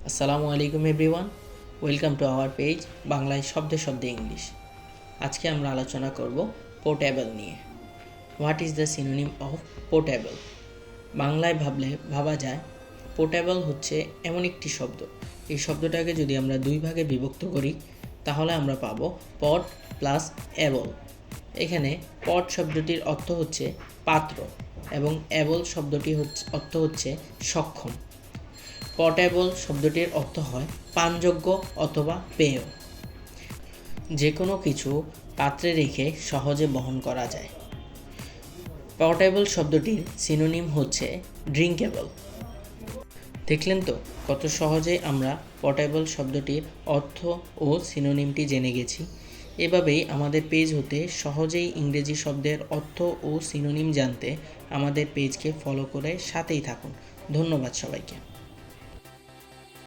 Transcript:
আসসালামু আলাইকুম everyone, welcome to our page বাংলায় শব্দে শব্দে ইংলিশ। আজকে আমরা আলোচনা করব পোর্টেবল নিয়ে। What is the synonym of portable? বাংলায় ভাবা যায় পোর্টেবল হচ্ছে এমন একটি শব্দ, এই শব্দটাকে যদি আমরা দুই ভাগে বিভক্ত করি তাহলে আমরা পাবো পট প্লাস এবল। এখানে পট শব্দটির অর্থ হচ্ছে পাত্র এবং এবল শব্দটির অর্থ হচ্ছে সক্ষম। পোর্টেবল শব্দটির অর্থ হয় পানযোগ্য অথবা পেয়, যে কোনো কিছু পাত্রে রেখে সহজে বহন করা যায়। পোর্টেবল শব্দটির সিনোনিম হচ্ছে ড্রিঙ্কেবল। দেখলেন তো কত সহজে আমরা পোর্টেবল শব্দটির অর্থ ও সিনোনিমটি জেনে গেছি। এভাবেই আমাদের পেজ হতে সহজেই ইংরেজি শব্দের অর্থ ও সিনোনিম জানতে আমাদের পেজকে ফলো করে সাথেই থাকুন। ধন্যবাদ সবাইকে।